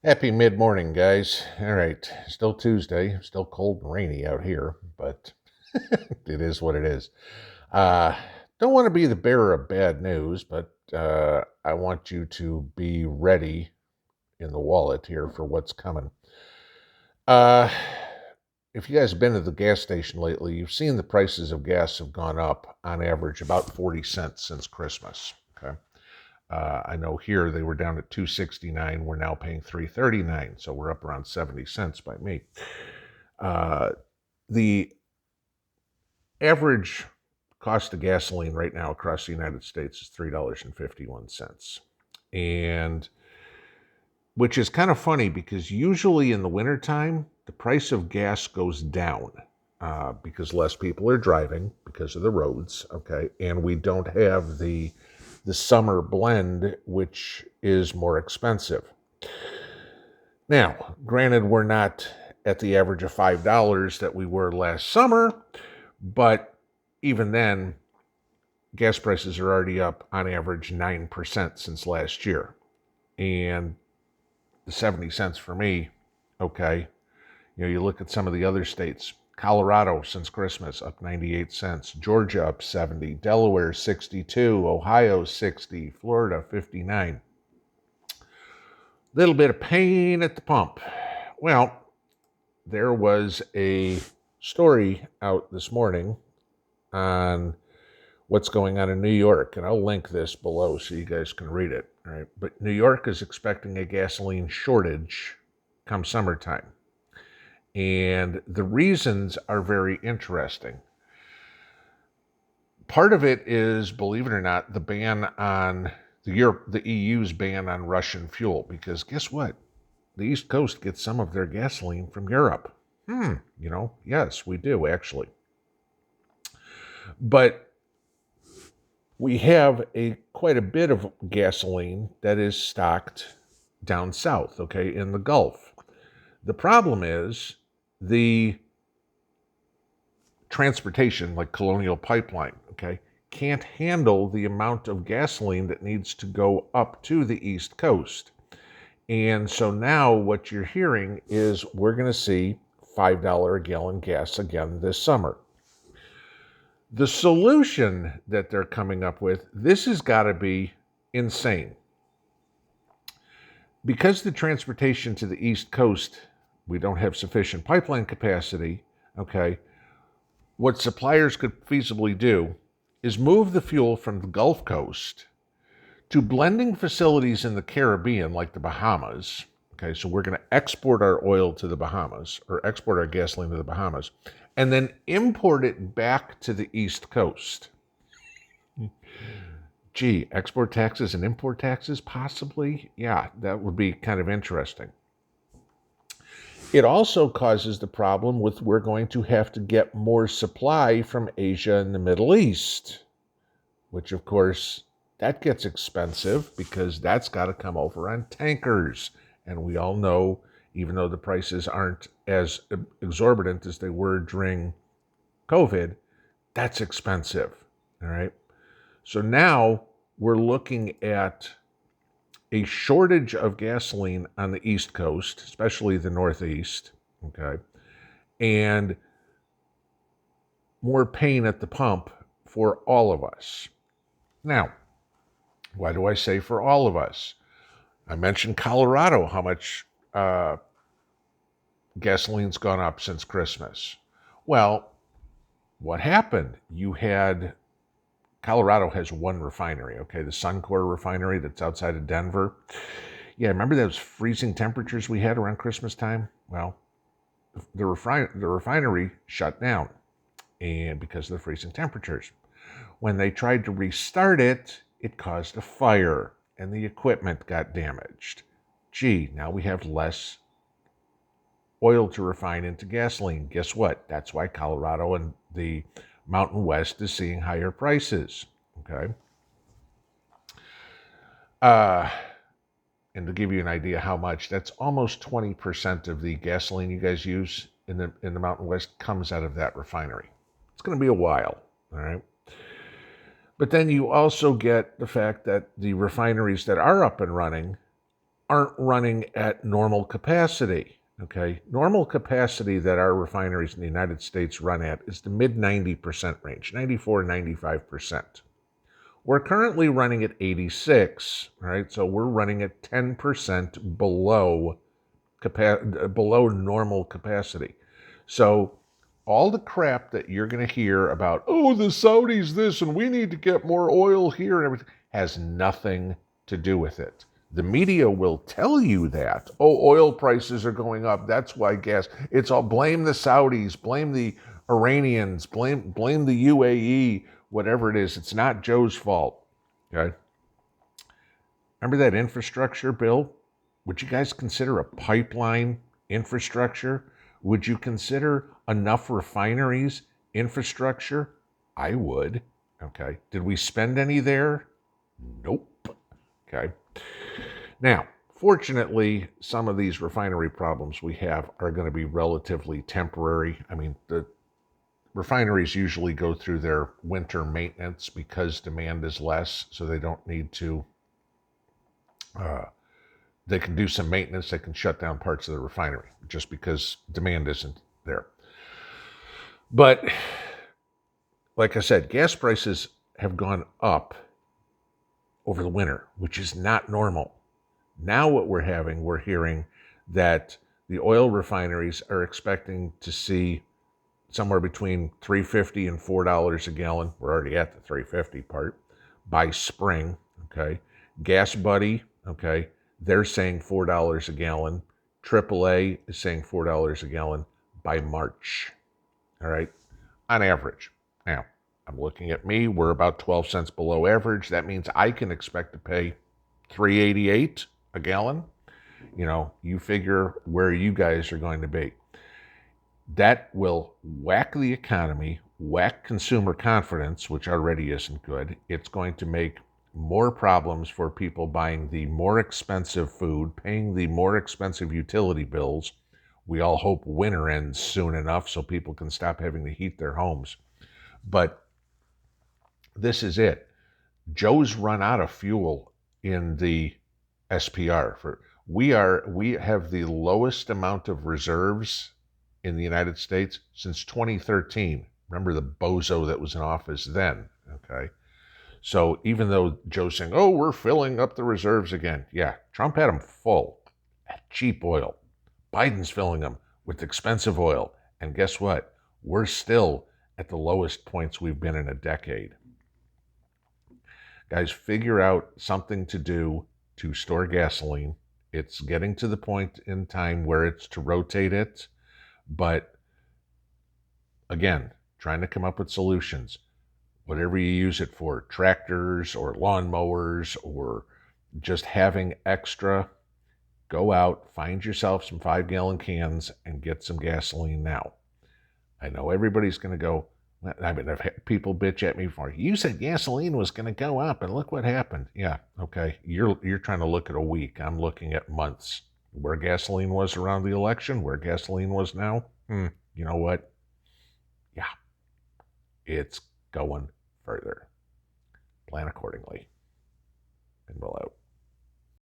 Happy mid-morning, guys. All right, still Tuesday, still cold and rainy out here, but it is what it is. Uh, don't want to be the bearer of bad news, but I want you to be ready in the wallet here for what's coming. Uh, if you guys have been to the gas station lately, you've seen the prices of gas have gone up on average about 40 cents since Christmas. Okay. I know here they were down at 269. We're now paying 339, so we're up around 70 cents by me. The average cost of gasoline right now across the United States is $3.51. And which is kind of funny because usually in the wintertime, the price of gas goes down because less people are driving because of the roads, okay? And we don't have the summer blend, which is more expensive. Now, granted, we're not at the average of $5 that we were last summer, but even then, gas prices are already up on average 9% since last year. And the 70 cents for me, okay, you look at some of the other states. Colorado since Christmas up 98 cents, Georgia up 70, Delaware 62, Ohio 60, Florida 59. Little bit of pain at the pump. Well, there was a story out this morning on what's going on in New York, and I'll link this below so you guys can read it. All right, but New York is expecting a gasoline shortage come summertime. And the reasons are very interesting. Part of it is, believe it or not, the ban on the EU's ban on Russian fuel, because guess what? The East Coast gets some of their gasoline from Europe. Yes, we do actually. But we have quite a bit of gasoline that is stocked down south, okay, in the Gulf. The problem is the transportation, like Colonial Pipeline, okay, can't handle the amount of gasoline that needs to go up to the East Coast. And so now what you're hearing is we're going to see $5 a gallon gas again this summer. The solution that they're coming up with, this has got to be insane. Because the transportation to the East Coast, we don't have sufficient pipeline capacity, okay, what suppliers could feasibly do is move the fuel from the Gulf Coast to blending facilities in the Caribbean, like the Bahamas. Okay, so we're going to export our oil to the Bahamas, or export our gasoline to the Bahamas, and then import it back to the East Coast. Gee, export taxes and import taxes, possibly? Yeah, that would be kind of interesting. It also causes the problem with we're going to have to get more supply from Asia and the Middle East, which, of course, that gets expensive because that's got to come over on tankers. And we all know, even though the prices aren't as exorbitant as they were during COVID, that's expensive, all right? So now we're looking at a shortage of gasoline on the East Coast, especially the Northeast, okay, and more pain at the pump for all of us. Now, why do I say for all of us? I mentioned Colorado, how much gasoline's gone up since Christmas. Well, what happened? Colorado has one refinery, okay, the Suncor refinery that's outside of Denver. Yeah, remember those freezing temperatures we had around Christmas time? Well, the refinery shut down, and because of the freezing temperatures. When they tried to restart it, it caused a fire, and the equipment got damaged. Gee, now we have less oil to refine into gasoline. Guess what? That's why Colorado and the Mountain West is seeing higher prices, okay? And to give you an idea how much, that's almost 20% of the gasoline you guys use in the Mountain West comes out of that refinery. It's going to be a while, all right? But then you also get the fact that the refineries that are up and running aren't running at normal capacity. Okay, normal capacity that our refineries in the United States run at is the mid 90% range, 94, 95%. We're currently running at 86, right? So we're running at 10% below normal capacity. So all the crap that you're going to hear about, oh, the Saudis this and we need to get more oil here and everything, has nothing to do with it. The media will tell you that, oh, oil prices are going up. That's why gas. It's all blame the Saudis, blame the Iranians, blame the UAE, whatever it is. It's not Joe's fault. Okay. Remember that infrastructure bill? Would you guys consider a pipeline infrastructure? Would you consider enough refineries infrastructure? I would. Okay. Did we spend any there? Nope. Okay. Now, fortunately, some of these refinery problems we have are going to be relatively temporary. I mean, the refineries usually go through their winter maintenance because demand is less, so they don't need to they can do some maintenance. They can shut down parts of the refinery just because demand isn't there. But like I said, gas prices have gone up over the winter, which is not normal. Now what we're hearing that the oil refineries are expecting to see somewhere between $3.50 and $4 a gallon. We're already at the $3.50 part by spring. Okay. Gas Buddy, okay, they're saying $4 a gallon. AAA is saying $4 a gallon by March. All right, on average. Now, I'm looking at me. We're about 12 cents below average. That means I can expect to pay $3.88 a gallon. You know, you figure where you guys are going to be. That will whack the economy, whack consumer confidence, which already isn't good. It's going to make more problems for people buying the more expensive food, paying the more expensive utility bills. We all hope winter ends soon enough so people can stop having to heat their homes. But this is it. Joe's run out of fuel in the SPR. We have the lowest amount of reserves in the United States since 2013. Remember the bozo that was in office then, okay? So even though Joe's saying, oh, we're filling up the reserves again. Yeah, Trump had them full at cheap oil. Biden's filling them with expensive oil. And guess what? We're still at the lowest points we've been in a decade. Guys, figure out something to do to store gasoline. It's getting to the point in time where it's to rotate it. But again, trying to come up with solutions. Whatever you use it for, tractors or lawnmowers or just having extra, go out, find yourself some 5-gallon cans and get some gasoline now. I know everybody's going to go, I mean, I've had people bitch at me before. You said gasoline was going to go up and look what happened. Yeah, okay. You're trying to look at a week. I'm looking at months. Where gasoline was around the election, where gasoline was now, you know what? Yeah, it's going further. Plan accordingly. Pinball out.